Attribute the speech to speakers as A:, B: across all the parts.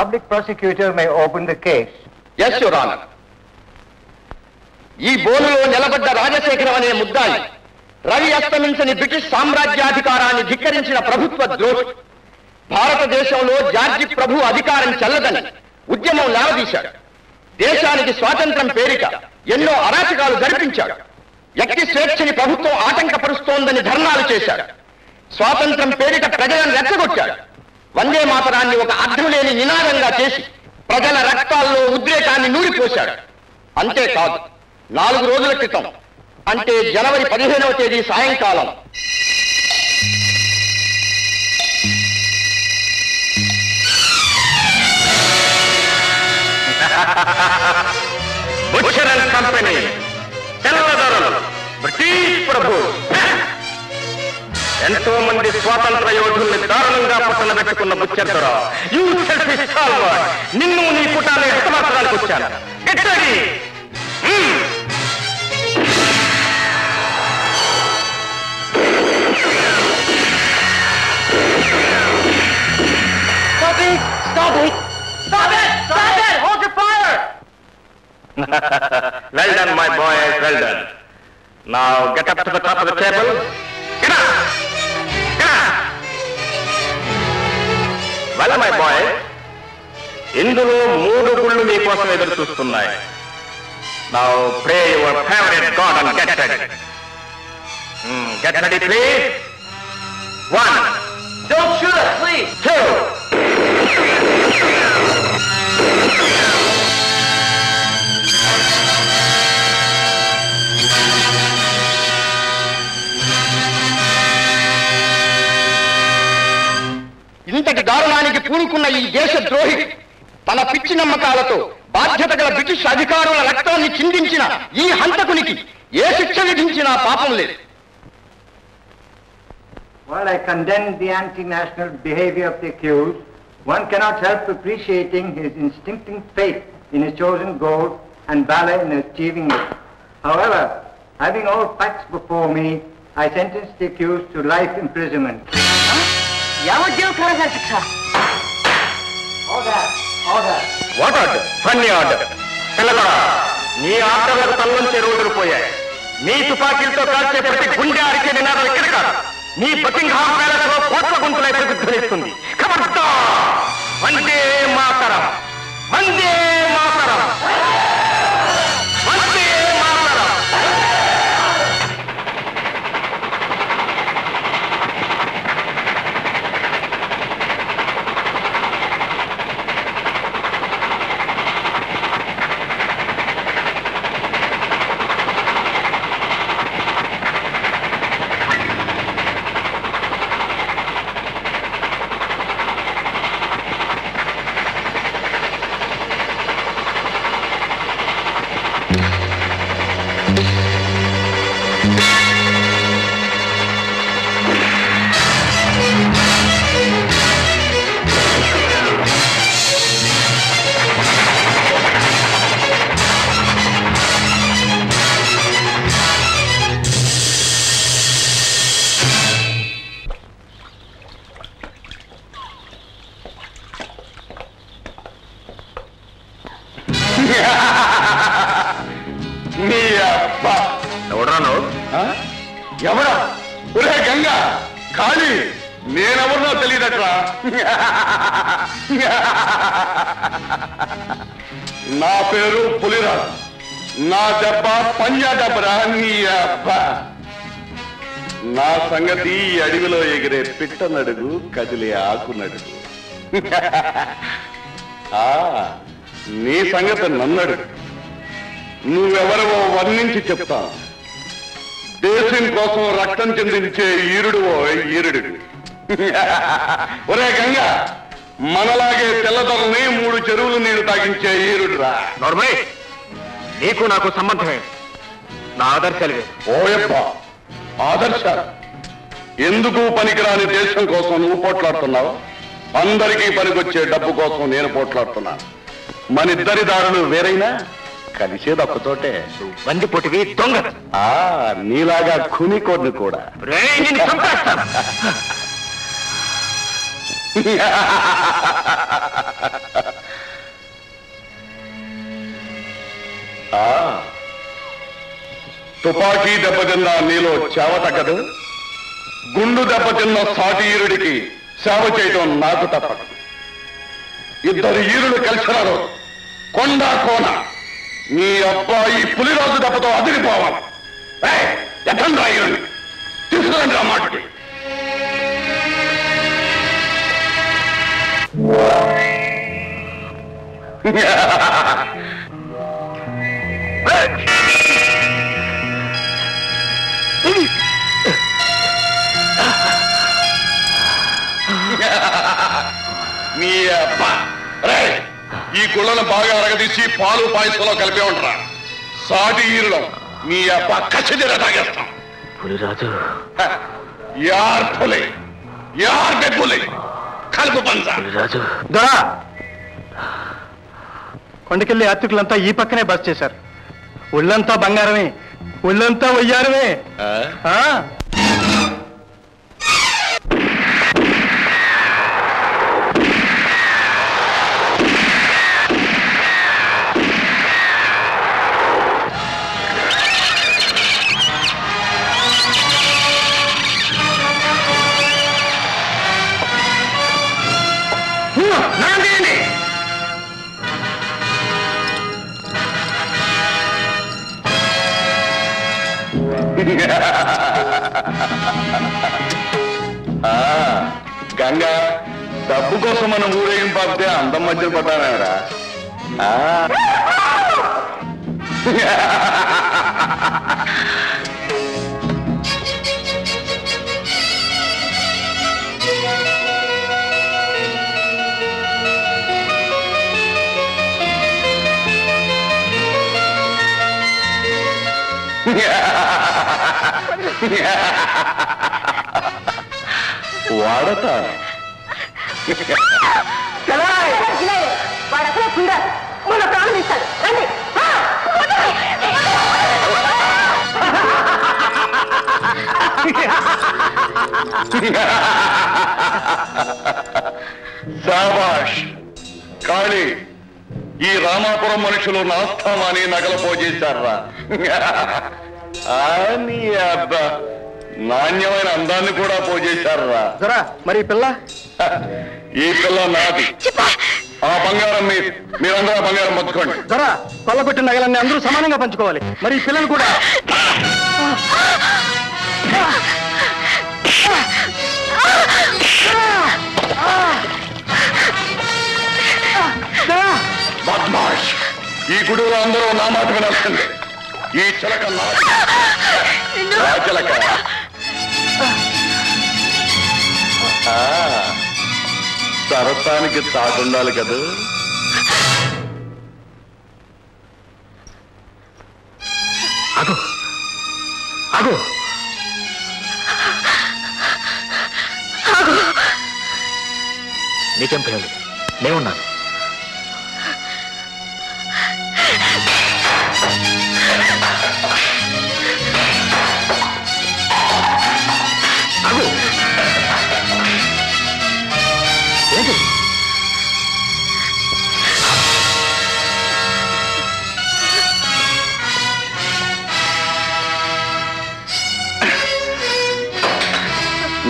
A: public prosecutor may open the case.
B: Yes, Your Honor. ఈ బోనులో నిలబడ్డ రాజశేఖరం అనే ముద్దాయి రవి అస్తమించని బ్రిటిష్ సామ్రాజ్యాధికారాన్ని ధిక్కరించిన ప్రభుత్వ ద్రోహి. భారతదేశంలో జార్జి ప్రభు అధికారం చెల్లదని ఉద్యమం లేవదీశాడు. దేశానికి స్వాతంత్రం పేరిట ఎన్నో అరాచకాలు జరిపించాడు. వ్యక్తి స్వేచ్ఛని ప్రభుత్వం ఆటంకపరుస్తోందని ధర్నాలు చేశాడు. స్వాతంత్రం పేరిట ప్రజలను రెచ్చగొట్టాడు. వందే మాతరాన్ని ఒక అర్థం లేని నినాదంగా చేసి ప్రజల రక్తాల్లో ఉద్రేకాన్ని నూరిపోశాడు. అంతేకాదు, 4 రోజుల క్రితం అంటే జనవరి 15వ తేదీ సాయంకాలం బుచ్చర్ అండ్ కంపెనీ తెల్లదొరలు బ్రిటిష్ ప్రభు ఎంతో మంది స్వాతంత్ర యోధుల్ని దారుణంగా పక్కన పెట్టుకున్న బుచ్చర్ దొర, యూ సెల్ఫిష్ స్టాల్వర్డ్, నిన్ను నీ పుటాన్ని హతమార్చడానికి వచ్చాను. గెట్టడి
C: Stop it! Stop it! Stop it! Hold your fire!
B: Well done, my boys, well done. Now get up to the top of the table. Get up! Get up! Well, my boys, ఇందులో 3 గుళ్ళు మీకోసం ఎదురు చూస్తున్నాయి. Now pray your favorite God and get ready. Get ready, please. 1.
C: Don't shoot us, please!
B: 2. ఇంతటి దారుణానికి పూనుకున్న ఈ దేశ ద్రోహి తన పిచ్చి నమ్మకాలతో బాధ్యత గల బ్రిటిష్ అధికారుల రక్తాన్ని చిందించిన ఈ హంతకునికి ఏ శిక్ష విధించినా పాపం లేదు.
A: While I condemn the anti-national behavior of the accused, one cannot help appreciating his instinctive faith in his chosen goal and valor in achieving it. However, having all facts before me, I sentence the accused to life imprisonment.
C: యావజ్జీవకాల శిక్ష.
A: Order! Order!
B: What order? Funny order. పిల్లగా నీ ఆర్డర్లకు తల్లంచే రోజులు పోయాయి. నీ తుపాకీలతో కాల్చే ప్రతి గుండె అరిచే నినాదం ఇక్కడ కాదు, నీ బకింగ్హామ్ ప్యాలెస్ లో కోట్ల గుంతులై ప్రతిధ్వనిస్తుంది. ఖబర్దార్! వందే మాతరం! వందే మాతరం! వందే మాతరం! ఎవరా? ఒరే గంగా, ఖాళీ, నేనెవరినో తెలియదట్రా. నా పేరు పులిరాజు, నా దెబ్బ పంజా దెబ్బరా. నీ అబ్బా, నా సంగతి అడవిలో ఎగిరే పిట్ట నడుగు, కదిలే ఆకు నడుగు. నీ సంగతి నన్నడుగు, నువ్వెవరవో వర్ణించి చెప్తాను. దేశం కోసం రక్తం చెందించే ఈరుడువో ఈరుడు. ఒరే గంగా, మనలాగే తెల్లదొరని 3 చెరువులు నీరు తాగించే ఈరుడురా. నోర్మై, నీకు నాకు సంబంధమే. నా ఆదర్శాలు ఓయబ్బా, ఆదర్శాలు ఎందుకు పనికిరాని దేశం కోసం నువ్వు పోట్లాడుతున్నావు? అందరికీ పనికొచ్చే డబ్బు కోసం నేను పోట్లాడుతున్నాను. మనిద్దరి దారులు వేరైనా కలిసేది ఒక్కతోటే. బందిపోటివి దొంగ. నీలాగా ఖునికోడ్ని కూడా.
D: తుపాకీ దెబ్బతిన్న నీలో చేవ తగ్గదు, గుండు దెబ్బతిన్న సాటి ఈరుడికి సేవ చేయడం నాకు తప్పదు. ఇద్దరు ఈరులు కలిసినారు, కొండ కోన నీ అబ్బాయి పులిరాజు దెబ్బతో అదిరిపోవాలి. ఎట్టండి ఈరుని తీసుకురండి ఆ మాటకి. నీ అబ్బా ఈ గుళ్ళను బాగా అరగదీసి పాలు పాయసంలో కలిపే ఉంటారా. సాటి ఈరులో నీ అబ్బా కచ్చిదీర తాగేస్తాం.
E: పులిరాజు
D: యార్ పులి యార్ బెప్పులి కలుపు పంచ.
E: పులిరాజు
A: దొరా కొండకెళ్ళి యాత్రికులంతా ఈ పక్కనే బస్ చేశారు. ఒళ్ళంతా బంగారమే, ఒళ్ళంతా వయ్యారమే.
D: గంగా డబ్బు కోసం మనం ఊరేగింపు పంపితే అందం మధ్య పడ్డారా. వాడత
C: వాడక్కడ మన ప్రాణం ఇస్తాడు. రండి.
D: శాబాష్ కాళీ, ఈ రామాపురం మనుషులు నాస్తామాని నగలు పోజేశారా. నీ అబ్బా నాణ్యమైన అందాన్ని కూడా పోజేశారా.
A: దొరా మరి పిల్ల?
D: ఈ పిల్ల నాది. ఆ బంగారం మీరందరూ బంగారం పంచుకోండి.
A: దొరా కొల్లగొట్టిన నగలన్నీ అందరూ సమానంగా పంచుకోవాలి. మరి ఈ పిల్లలు కూడా.
D: బద్మాష్, ఈ గుడిలో అందరూ నా మాట వినాల్సిందే. ఈ చిలక నాది. చిలక సరసానికి తాగుండాలి కదా.
E: అగో అగో నీకేం భయం లేదు, నేనున్నాను. అగో ఏంటి?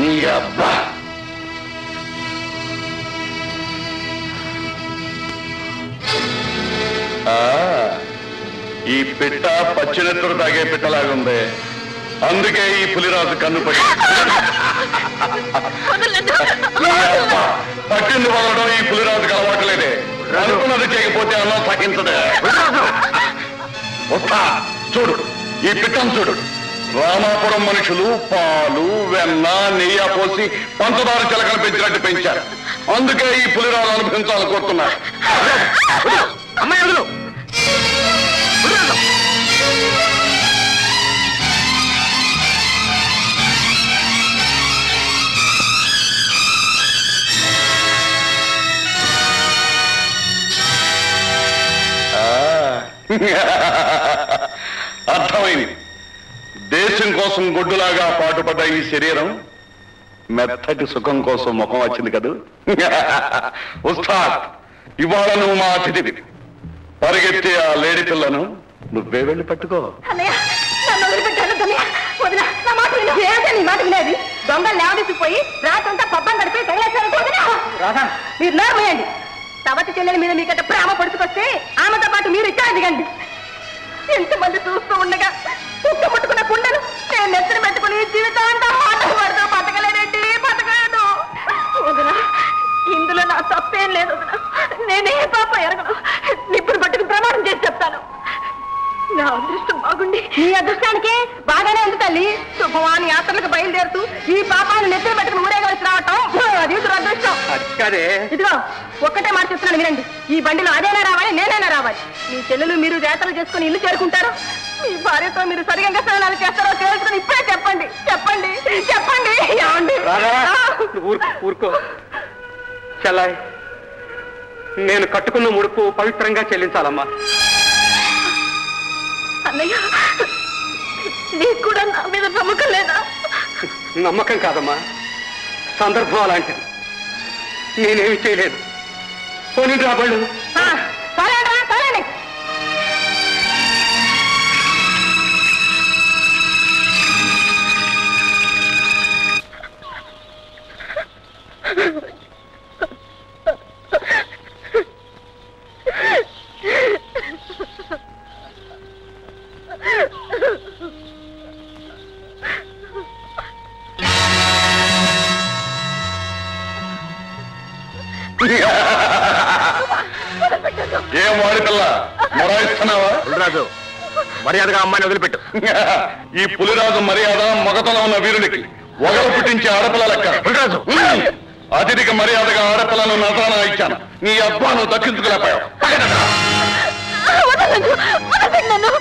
D: నీ అబ్బా ఈ పిట్ట పచ్చినెత్తుడు తాగే పిట్టలాగుంది. అందుకే ఈ పులిరాజు కన్ను పట్టి పట్టింది వదలడం ఈ పులిరాజుకి అలవాట్లేదే. అనుకున్నది చేయకపోతే అన్నం సహించదే. వస్తా చూడు, ఈ పిట్టను చూడు. రామాపురం మనుషులు పాలు వెన్న నెయ్యి పోసి పంచదార చిలకలు పెంచినట్టు పెంచారు. అందుకే ఈ పులిరాజు అనుభవించాలనుకుంటున్నారు.
E: అమ్మాయి వదులు.
D: అర్థమైంది. దేశం కోసం గొడ్డులాగా పాటుపడ్డ ఈ శరీరం మెత్తటి సుఖం కోసం ముఖం వచ్చింది కదూ. ఉస్తాద్, ఇవాళ నువ్వు మా అతిథివి. పరిగెత్తే ఆ లేడీ పిల్లను నువ్వే వెళ్ళి పట్టుకో.
C: దొంగలు లేవదీసిపోయి రాత్రంతా పబ్బం గడిపి మీరు నోర్మేయండి. తవతి చెల్లెల మీద మీకంటే ప్రేమ పొడుచుకొస్తే ఆమెతో పాటు మీరు ఇక్కడ దిగండి. ఎంతమంది చూస్తూ ఉండగా కుక్క ముట్టుకున్న కుండలు నేను నెత్తిన పెట్టుకుని జీవితాంతా మాటలు పడుతూ బతకలేనండి, బతకలేదు. వదినా, ఇందులో నా తప్పేం లేదు వదినా. నేనే పాప ఎరగను. నిప్పులు పట్టుకు ప్రమాణం చేసి చెప్తాను. నా అదృష్టం బాగుండి. నీ అదృష్టానికి బాగానే ఉంది తల్లి. శుభవాని యాత్రలకు బయలుదేరుతూ ఈ పాపాన్ని నెత్తిన పెట్టుకుని ఊరేగవలసి రావటం అది దురదృష్టం. ఇదిగో ఒక్కటే మాట చెప్తున్నాను వినండి. ఈ బండిలో అదేనా రావాలి, నేనైనా రావాలి. మీ చెల్లెలు మీరు యాత్రలు చేసుకుని ఇల్లు చేరుకుంటారు. మీ భార్యతో మీరు సరిగా స్నానాలు చేస్తారో తెలుసుకుని ఇప్పుడే చెప్పండి. చెప్పండి చెప్పండి. ఏమండి?
F: ఊరుకో చెల్లాయ్, నేను కట్టుకున్న ముడుపు పవిత్రంగా చెల్లించాలమ్మా.
C: అన్నయ్య, నీకు కూడా నా మీద నమ్మకం లేదా?
F: నమ్మకం కాదమ్మా, సందర్భం అలాంటిది. నేనేమి చేయలేదు. పోనీ రాబళ్ళు.
C: చాలండి.
D: ఏం వాడికల్లా మొరాయిస్తున్నావా?
E: పులిరాజు, మర్యాదగా అమ్మాయిని వదిలిపెట్టు.
D: ఈ పులిరాజు మర్యాద మగతలో ఉన్న వీరుడికి ఒగలు పుట్టించే ఆడపిల్ల లెక్క.
E: పులిరాజు,
D: అతిథికి మర్యాదగా ఆడపిల్లను నజరానా ఇచ్చాను. నీ అబ్బాను దక్కించుకోలేకపోయావు.
C: వదలండి, వదలండి నన్ను.